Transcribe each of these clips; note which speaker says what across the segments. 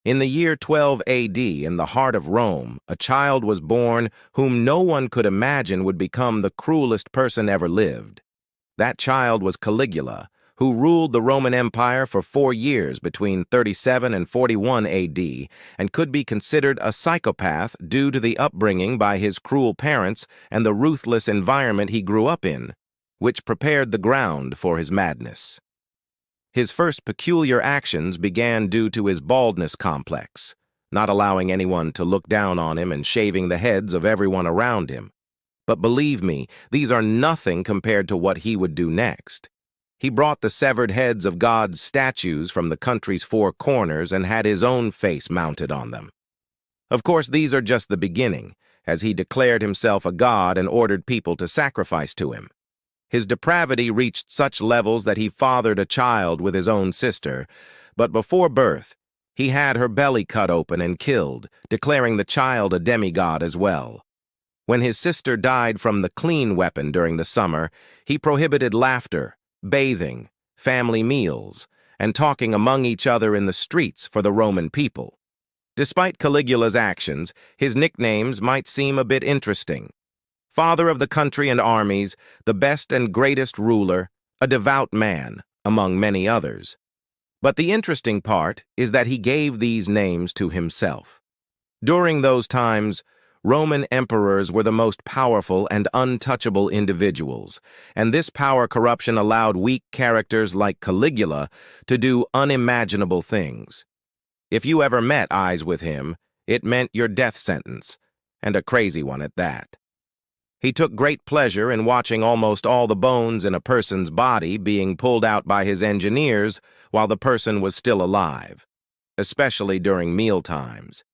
Speaker 1: In the year 12 AD, in the heart of Rome, a child was born whom no one could imagine would become the cruelest person ever lived. That child was Caligula, who ruled the Roman Empire for 4 years between 37 and 41 AD, and could be considered a psychopath due to the upbringing by his cruel parents and the ruthless environment he grew up in, which prepared the ground for his madness. His first peculiar actions began due to his baldness complex, not allowing anyone to look down on him and shaving the heads of everyone around him. But believe me, these are nothing compared to what he would do next. He brought the severed heads of God's statues from the country's 4 corners and had his own face mounted on them. Of course, these are just the beginning, as he declared himself a god and ordered people to sacrifice to him. His depravity reached such levels that he fathered a child with his own sister, but before birth, he had her belly cut open and killed, declaring the child a demigod as well. When his sister died from the clean weapon during the summer, he prohibited laughter, bathing, family meals, and talking among each other in the streets for the Roman people. Despite Caligula's actions, his nicknames might seem a bit interesting. Father of the country and armies, the best and greatest ruler, a devout man, among many others. But the interesting part is that he gave these names to himself. During those times, Roman emperors were the most powerful and untouchable individuals, and this power corruption allowed weak characters like Caligula to do unimaginable things. If you ever met eyes with him, it meant your death sentence, and a crazy one at that. He took great pleasure in watching almost all the bones in a person's body being pulled out by his engineers while the person was still alive, especially during meal times.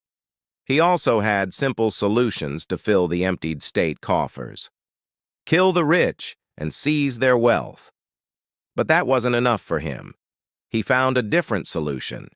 Speaker 1: He also had simple solutions to fill the emptied state coffers. Kill the rich and seize their wealth. But that wasn't enough for him. He found a different solution.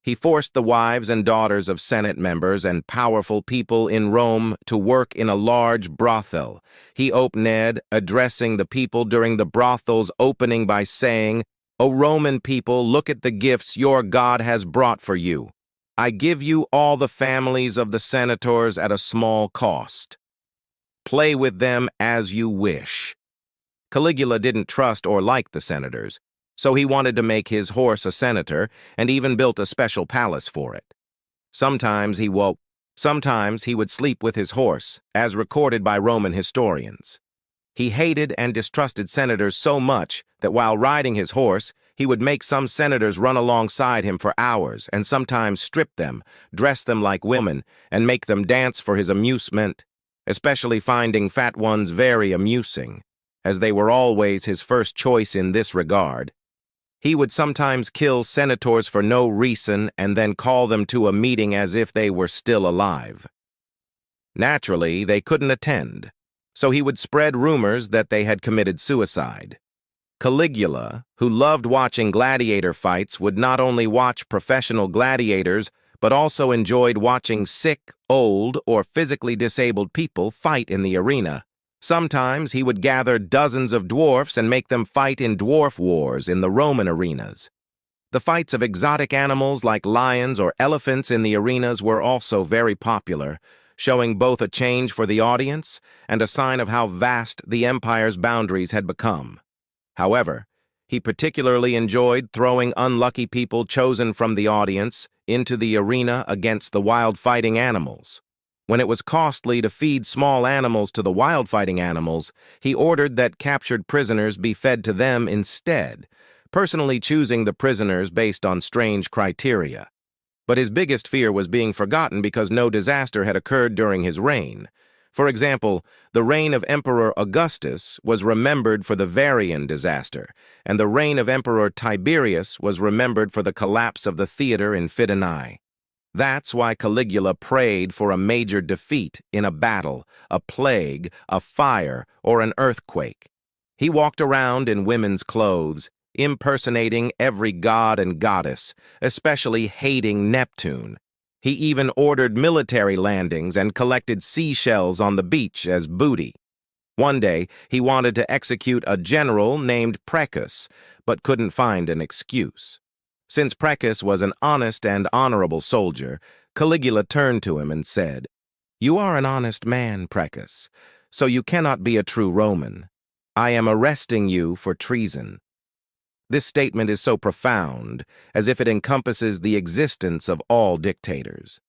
Speaker 1: He forced the wives and daughters of Senate members and powerful people in Rome to work in a large brothel. He opened, addressing the people during the brothel's opening by saying, "O Roman people, look at the gifts your God has brought for you. I give you all the families of the senators at a small cost. Play with them as you wish." Caligula didn't trust or like the senators, so he wanted to make his horse a senator and even built a special palace for it. Sometimes he would sleep with his horse, as recorded by Roman historians. He hated and distrusted senators so much that while riding his horse, he would make some senators run alongside him for hours and sometimes strip them, dress them like women, and make them dance for his amusement, especially finding fat ones very amusing, as they were always his first choice in this regard. He would sometimes kill senators for no reason and then call them to a meeting as if they were still alive. Naturally, they couldn't attend, so he would spread rumors that they had committed suicide. Caligula, who loved watching gladiator fights, would not only watch professional gladiators, but also enjoyed watching sick, old, or physically disabled people fight in the arena. Sometimes he would gather dozens of dwarfs and make them fight in dwarf wars in the Roman arenas. The fights of exotic animals like lions or elephants in the arenas were also very popular, showing both a change for the audience and a sign of how vast the empire's boundaries had become. However, he particularly enjoyed throwing unlucky people chosen from the audience into the arena against the wild fighting animals. When it was costly to feed small animals to the wild fighting animals, he ordered that captured prisoners be fed to them instead, personally choosing the prisoners based on strange criteria. But his biggest fear was being forgotten because no disaster had occurred during his reign. For example, the reign of Emperor Augustus was remembered for the Varian disaster, and the reign of Emperor Tiberius was remembered for the collapse of the theater in Fidenae. That's why Caligula prayed for a major defeat in a battle, a plague, a fire, or an earthquake. He walked around in women's clothes, impersonating every god and goddess, especially hating Neptune. He even ordered military landings and collected seashells on the beach as booty. One day, he wanted to execute a general named Precus, but couldn't find an excuse. Since Precus was an honest and honorable soldier, Caligula turned to him and said, "You are an honest man, Precus, so you cannot be a true Roman. I am arresting you for treason." This statement is so profound, as if it encompasses the existence of all dictators.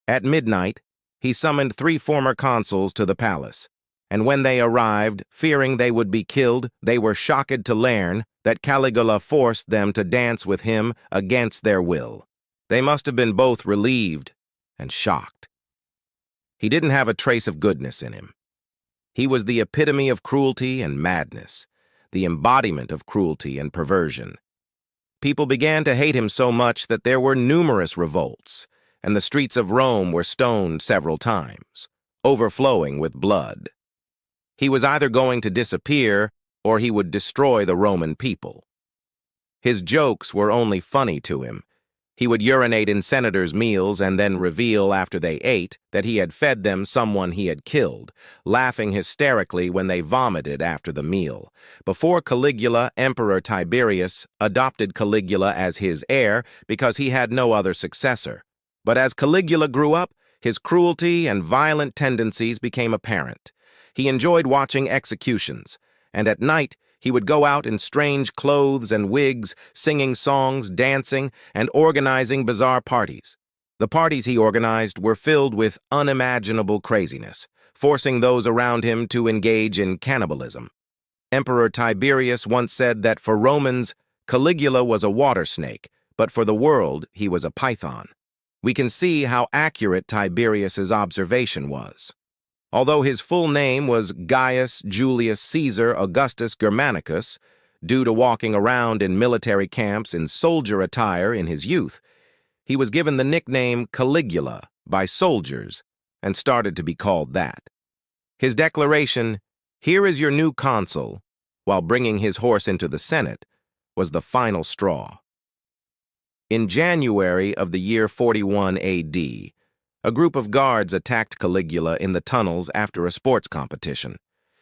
Speaker 1: At midnight, he summoned 3 former consuls to the palace, and when they arrived, fearing they would be killed, they were shocked to learn that Caligula forced them to dance with him against their will. They must have been both relieved and shocked. He didn't have a trace of goodness in him. He was the epitome of cruelty and madness, the embodiment of cruelty and perversion. People began to hate him so much that there were numerous revolts, and the streets of Rome were stoned several times, overflowing with blood. He was either going to disappear or he would destroy the Roman people. His jokes were only funny to him. He would urinate in senators' meals and then reveal after they ate that he had fed them someone he had killed, laughing hysterically when they vomited after the meal. Before Caligula, Emperor Tiberius adopted Caligula as his heir because he had no other successor. But as Caligula grew up, his cruelty and violent tendencies became apparent. He enjoyed watching executions, and at night he would go out in strange clothes and wigs, singing songs, dancing, and organizing bizarre parties. The parties he organized were filled with unimaginable craziness, forcing those around him to engage in cannibalism. Emperor Tiberius once said that for Romans, Caligula was a water snake, but for the world, he was a python. We can see how accurate Tiberius's observation was. Although his full name was Gaius Julius Caesar Augustus Germanicus, due to walking around in military camps in soldier attire in his youth, he was given the nickname Caligula by soldiers and started to be called that. His declaration, "Here is your new consul," while bringing his horse into the Senate, was the final straw. In January of the year 41 AD, a group of guards attacked Caligula in the tunnels after a sports competition.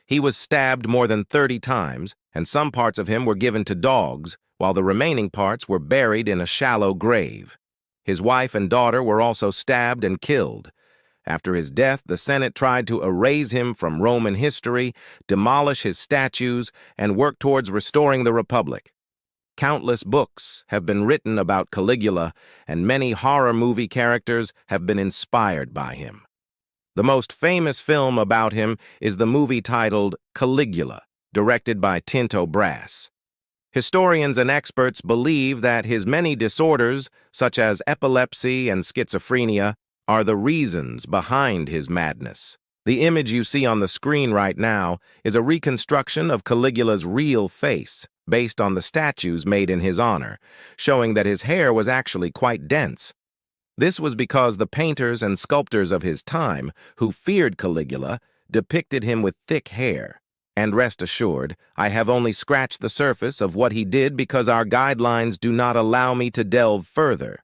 Speaker 1: He was stabbed more than 30 times, and some parts of him were given to dogs, while the remaining parts were buried in a shallow grave. His wife and daughter were also stabbed and killed. After his death, the Senate tried to erase him from Roman history, demolish his statues, and work towards restoring the Republic. Countless books have been written about Caligula, and many horror movie characters have been inspired by him. The most famous film about him is the movie titled Caligula, directed by Tinto Brass. Historians and experts believe that his many disorders, such as epilepsy and schizophrenia, are the reasons behind his madness. The image you see on the screen right now is a reconstruction of Caligula's real face, based on the statues made in his honor, showing that his hair was actually quite dense. This was because the painters and sculptors of his time, who feared Caligula, depicted him with thick hair. And rest assured, I have only scratched the surface of what he did because our guidelines do not allow me to delve further.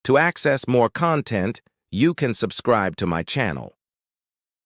Speaker 1: To access more content, you can subscribe to my channel.